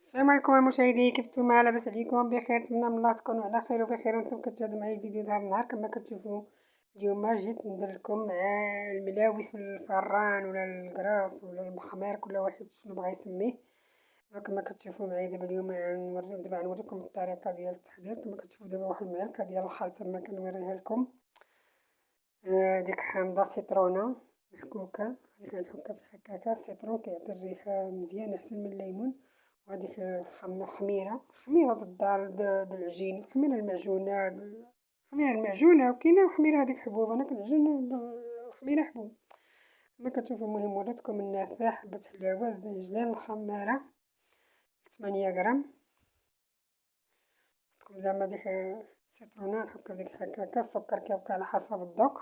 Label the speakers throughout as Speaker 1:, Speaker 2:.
Speaker 1: السلام عليكم المشاهدين، كيف نتوما؟ لاباس عليكم؟ بخير؟ نتمنى من الله تكونوا على خير وبخير وانتم كتشاهدوا معايا الفيديو د هذا النهار. كما كتشوفوا اليوم جيت ندير لكم مع الملاوي في الفران ولا الكراس ولا المخمار، كل واحد شنو بغى يسميه. كما كتشوفوا معايا دابا اليوم غنوريكم الطريقه ديال التحضير. كما كتشوفوا دابا واحد المعلقه ديال الخلطه ما كنوريها لكم. ديك حامضه سيترونه محكوكه، هذيك غنحكها في الحكاكه. السيترون كيعطي الريحه مزيانه احسن من الليمون. وهذيك خميره د الدار د العجين، الخميره المعجونه، وكاينه الخميره هذيك حبوب. انا كنعجن الخميره حبوب. كما كتشوفوا المهم وريتكم النافع، حبه حلاوه، الزنجلان، الخماره 8 غرام. درتكم زعما ديك السيترونه نحكها ديك هكاكا. السكر كيبقى على حسب الذوق،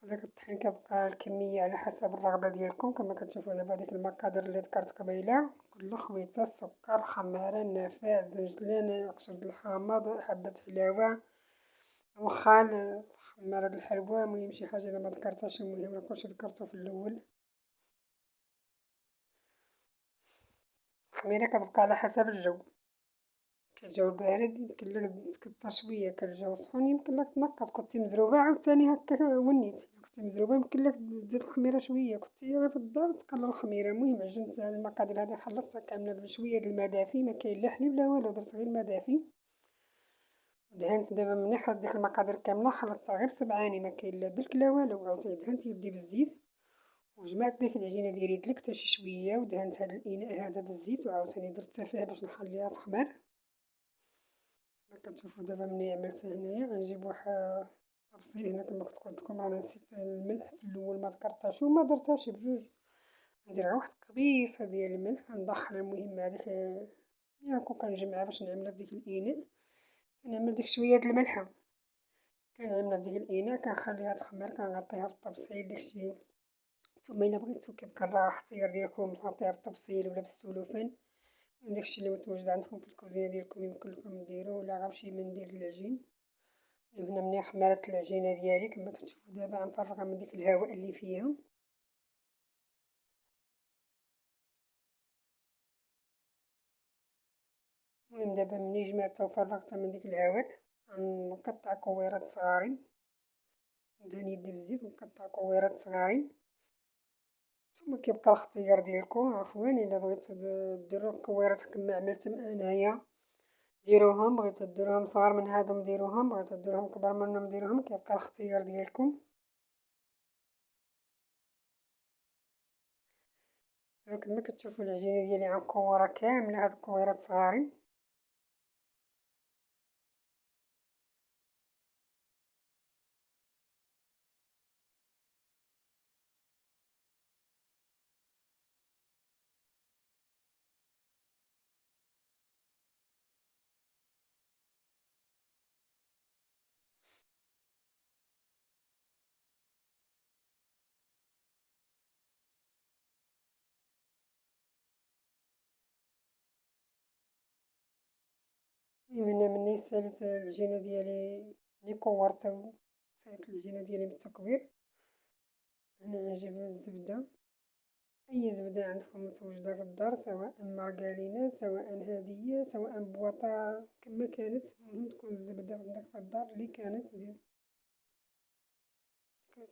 Speaker 1: هذاك الطحين كيبقى الكمية على حسب الرغبة ديالكم. كما كتشوفوا دابا هذيك المقادير اللي ذكرت قبيله، كل خويته: السكر، خمارة، النافع، الزنجلان، قشر الحامض، حبة حلاوة، الخل، خمارة الحلوى. المهم شي حاجة انا ما ذكرتهاش، المهم راه كلشي ذكرته في الاول. الخميرة كتبقى على حسب الجو، كالجو بارد يمكن لك تكثر شويه، كالجو سخون يمكن لك تنقص. كنتي مزروبه عاوتاني هكا ونيت، كنتي مزروبه يمكن لك تزيد الخميره شويه، كنتي غير في الدار تقلل الخميره. المهم عجنت المقادير هذه، خلطتها كامله بشويه د الماء دافي، ما كاين لا حليب لا والو، درت غير الماء دافي ودهنت. دابا ملي خلطت ديك المقادير كامله خلطتها غير بسبعاني، ما كاين لا درك لا والو. عاوتاني دهنت يدي بالزيت وجمعت ديك العجينه ديالي، دلكتها شي شويه ودهنت هذا الاناء هذا بالزيت، وعاوتاني درتها فيها باش نخليها تخمر. كتشوفوا دابا ملي عملت هنايا غنجيب واحد طبسيل. هنا كما كنت قلت لكم راه نسيت الملح في الاول، ما ذكرتهاش وما درتهاش بجوج. ندير غير واحد قبيصه ديال الملح ندخل. المهم هذيك ياكو كنجمعها باش نعملها في ديك الاناء. كنعمل ديك شويه د الملحه كنعملها في ديك الاناء، كنخليها تخمر، كنغطيها بالطبسيل. داكشي نتوما الا بغيتو كيبقى الراه اختيار ديالكم، تغطيها بالطبسيل ولا بالسلوفان. داكشي اللي متواجد عندكم في الكوزينه ديالكم يمكن لكم ديروه، ولا غير بشي منديل العجين. هنا ملي خمرت العجينه ديالي كما كتشوفوا دابا غنفرغها من ديك الهواء اللي فيها. المهم دابا ملي جمعتها وفرغتها من ديك الهواء غنقطع كويرات صغارين، ندهن يدي بالزيت ونقطع كويرات صغارين. ثم كيبقى الاختيار ديالكم. عفوا الا بغيتو ديروا الكويرات كما عملت انايا ديروهم، بغيتو ديروهم صغار من هادو ديروهم، بغيتو ديروهم كبار منهم ديروهم، كيبقى الاختيار ديالكم. كما كتشوفوا العجينه ديالي غنكورها كامله هاد الكويرات صغارين. مني ساليت العجينه ديالي لي كورتها، ساليت العجينه ديالي من التكوير. هنا نجيب الزبده، اي زبده عندكم متواجده في الدار، سواء مارغرينا سواء هاديه سواء بواطه كما كانت. المهم تكون الزبده عندك في الدار اللي كانت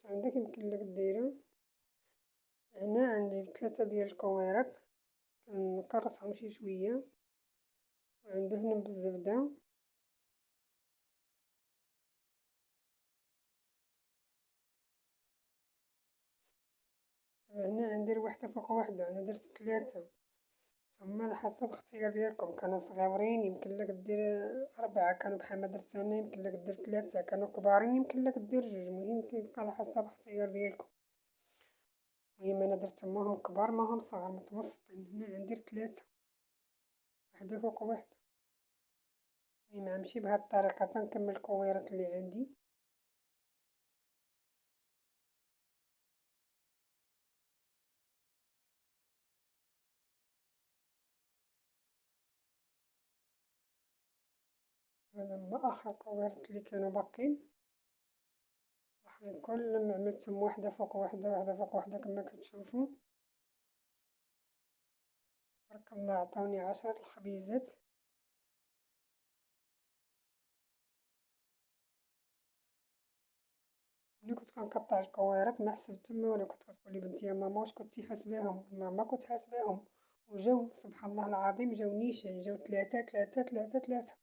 Speaker 1: عندك يمكن لك ديرها. هنا عندي 3 ديال الكويرات نقرصهم شي شويه وندهنهم بالزبده. هنا ندير وحده فوق وحده، انا درت 3. ثم على حسب اختيار ديالكم، كانوا صغيورين يمكن لك دير 4، كانوا بحال ما درت انا يمكن لك دير 3، كانوا كبارين يمكن لك دير 2. المهم كيبقى على حسب اختيار ديالكم. المهم انا درتهم ماهم كبار ماهم صغار، متوسطين. هنا غندير 3 وحده فوق وحده. المهم غنمشي بهاد الطريقه تنكمل الكويرات اللي عندي. هذا هما اخر كويرات اللي كانوا باقين. الاخرين كلهم عملتهم وحده فوق وحده وحده فوق وحده كما كتشوفوا. تبارك الله عطاوني 10 الخبيزات. ملي كنت كنقطع الكوارط ما حسبت تما والو، كنت كتقولي بنتي يا ماما واش كنتي حاسباهم؟ والله ما كنت حاسباهم. وجاو سبحان الله العظيم، جاو نيشان، جاو ثلاثة ثلاثة ثلاثة ثلاثة.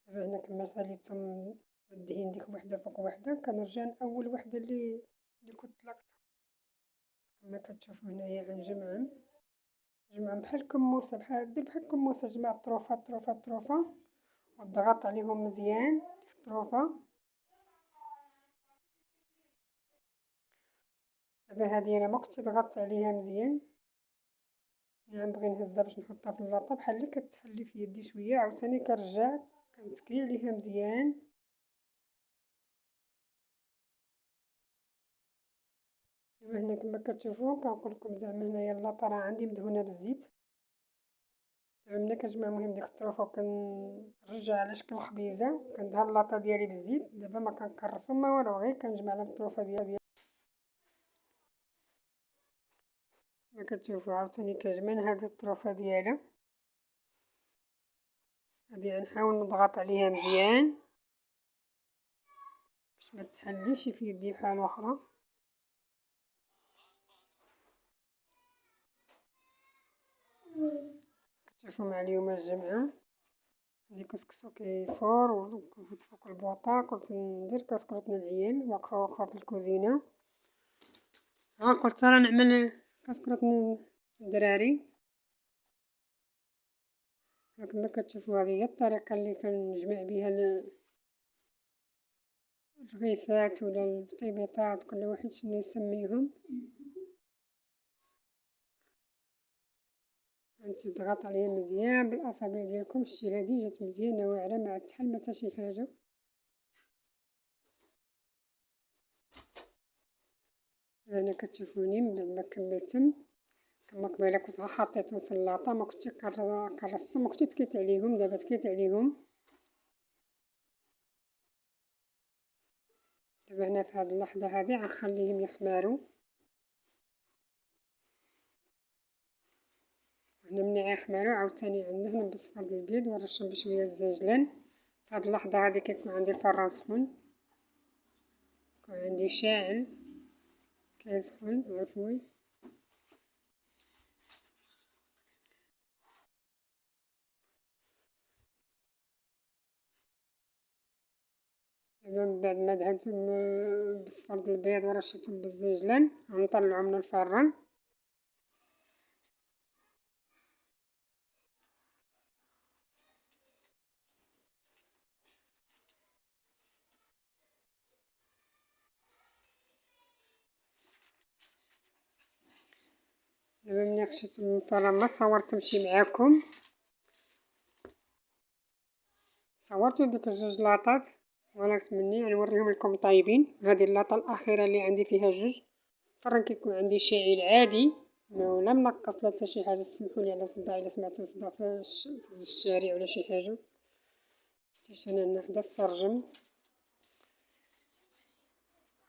Speaker 1: دابا هنا كما ساليتهم بالدهين ديك وحدة فوق وحدة، كنرجع لأول وحدة اللي كنت طلقتها. كما كتشوفو هنايا غنجمعهم، جمعهم بحال الكموسة، دير بحال الكموسة، جمع الطروفة الطروفة الطروفة وضغط عليهم مزيان ديك الطروفة. دابا هادي انا ما كنتش ضغطت عليها مزيان، ملي غنبغي نهزها باش نحطها في اللاطة بحال اللي كتحلي في يدي شوية، عاوتاني كنرجع كنتكي عليها مزيان. دابا هنا كما كتشوفو كنقولكم زعما هنايا اللاطة راه عندي مدهونة بالزيت. دابا ملي كنجمع المهم ديك الطروفة وكنرجع على شكل خبيزة كندهن اللاطة ديالي بالزيت. دابا ما كنكرسو ما والو، غير كنجمع على الطروفة ديالي. كما كتشوفو عاوتاني كنجمع هاد الطروفة ديالها، هادي غنحاول نضغط عليها مزيان باش ما تحليش في يدي بحال اخرى. كتشوفو مع اليوم الجمعة عندي كسكسو كيفور وكنت فوق البوطة، قلت ندير كسكروط للعيال واقفة في الكوزينة. قلت راه نعمل كسكروط للدراري. كما كتشوفو هذه هي الطريقة اللي كنجمع بها الرغيفات ولا البطيبيطات، كل واحد شنو يسميهم. انت تضغط عليها مزيان بالاصابع ديالكم. شتي هذه جات مزيانه واعره ما عاد تحل حتى شي حاجه. هنا كتشوفوني من بعد ما كملتهم. كما قبيله كنت غير حطيتهم في اللاطه، ما كنتش كرستهم، ما كنتش تكيت عليهم. دابا تكيت عليهم. دابا هنا في هذه اللحظه هذه غنخليهم يخمروا. هنا ملي غيخمروا عاوتاني عندنا بالصفر ديال البيض ونرشهم بشويه الزنجلان. في هذه اللحظه هذه كيكون عندي الفران سخون، كيكون عندي شاعل كيسخن عفوا. دابا من بعد ما دهنتهم بالصفر ديال البيض ورشيتهم بالزنجلان غنطلعهم من الفران. دابا ملي خشيتهم من الفران ما صورتهمشي معاكم، صورتو ديك الجوج لاطات وانا كتمني غنوريهم لكم طايبين. هذه اللاطه الاخيره اللي عندي فيها جوج. الفران كيكون عندي شاعل عادي ولا منقص لا حتى شي حاجه. سمحولي على الصداع الا سمعتو صداع في الشارع ولا شي حاجه. حيت انا هنا حدا السرجم.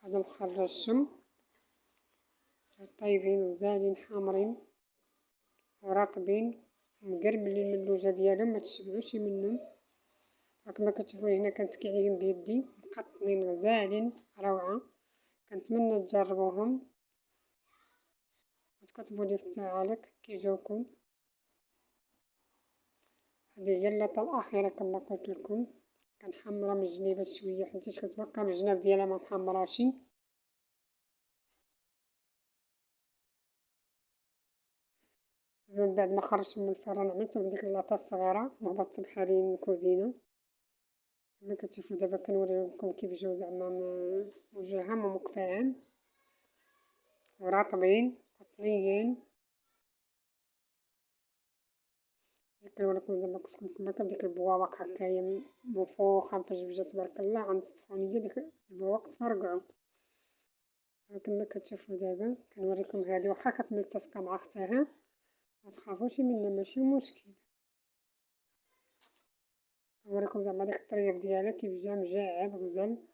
Speaker 1: هذا مخرجتهم طايبين وزالين حامرين ورطبين مقرملين من اللوجه ديالهم، ما تشبعوش منهم. كما كتشوفون هنا كنتكي عليهم بيدي مقطنين غزالين روعه. كنتمنى تجربوهم وتكتبوا لي في التعاليق كي جاوكم. هذه هي اللاطه الاخيره كما قلت لكم. كنحمرها من الجنيبات شويه حيت كتبقى من الجناب ديالها ما محمراش. من بعد ما خرجتهم من الفران عملتهم ديك اللاطه الصغيره وهبطت بحالي الكوزينه. كما كتشوفوا دابا كنوريكم كيف جاو زعما موجهين ومقفعين ورطبين قطنيين. كنوريكم زعما كما ديك البواوق هكايا منفوخه مفجبجه تبارك الله عند السخونيه. ديك البواوق تفرقعوا. كما كتشوفوا دابا كنوريكم هذه واخا كتملتصقه مع اختها ما تخافوش منها ماشي مشكل. نوريكم زعما ديك الطريف ديالها كيف جا مجعب غزال.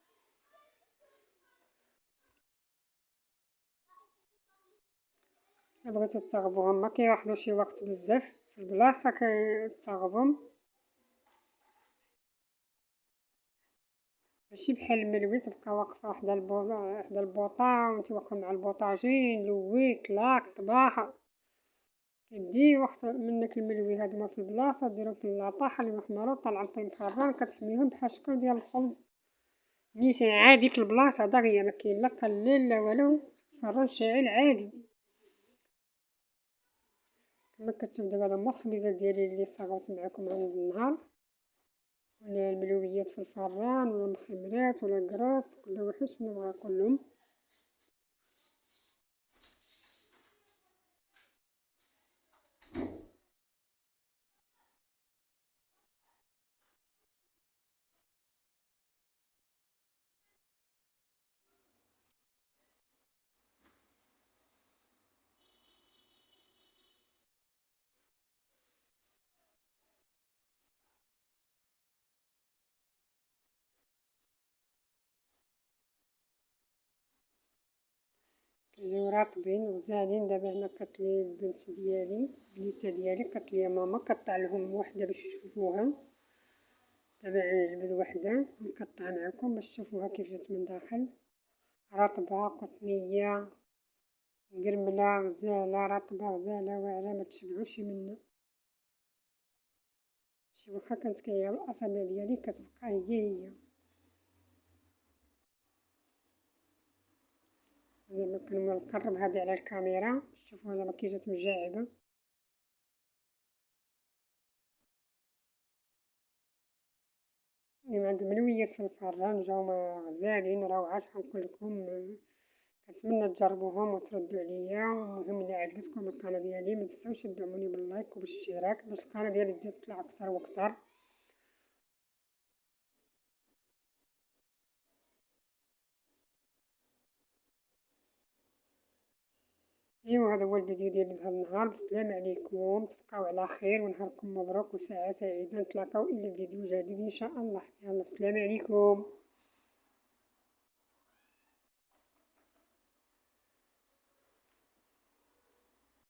Speaker 1: إلا بغيتو تغبوهم ما كياخدوش وقت بزاف في البلاصة كتغبهم، ماشي بحال الملوي تبقى واقفة حدا حدا البوطة وانت واقفة مع البوطاجي لوي طلاق طباخ، كيدي وقت منك الملوي. هادوما في البلاصة ديرهم في اللاطاحة لي محمرة وطالعين في الفران كتحميهم بحال شكل ديال الخبز نيشان عادي في البلاصة دغيا، مكاين لا قليل لا والو، فران شاعل عادي. كما كتشوف دابا هما الخبيزات ديالي لي صاغوت معاكم هاد النهار، ولا الملويات في الفران ولا المخمرات ولا الكراس، كل واحد شنو بغا كلهم. كيجيو راطبين وغزالين. دابا هنا قالتلي البنت ديالي بنيتة ديالي قالتلي يا ماما قطع لهم وحدة باش تشوفوها، دابا نجبد وحدة ونقطع معاكم باش تشوفوها كيف جات من داخل، رطبة قطنية مقرملة غزالة، رطبة غزالة واعرة متشبعوش منها. شي واخا كانت كاينة الأصابع ديالي كتبقى هي زعما كنقرب هادي على الكاميرا باش تشوفوها زعما كي جات مجعبة. المهم هاد الملويات في الفران جاو غزالين روعة شحال نقولكم. كنتمنى تجربوهم وتردوا عليا. المهم الا عجبتكم القناة ديالي ما تنساوش تدعموني باللايك وبالاشتراك باش القناة ديالي تزيد تطلع اكثر واكثر. ايوا هذا هو الفيديو ديالي لهذا النهار. بالسلامة عليكم، تبقاو على خير ونهاركم مبروك وساعة سعيدة. نتلاقاو الى فيديو جديد ان شاء الله. يلا بالسلامة عليكم.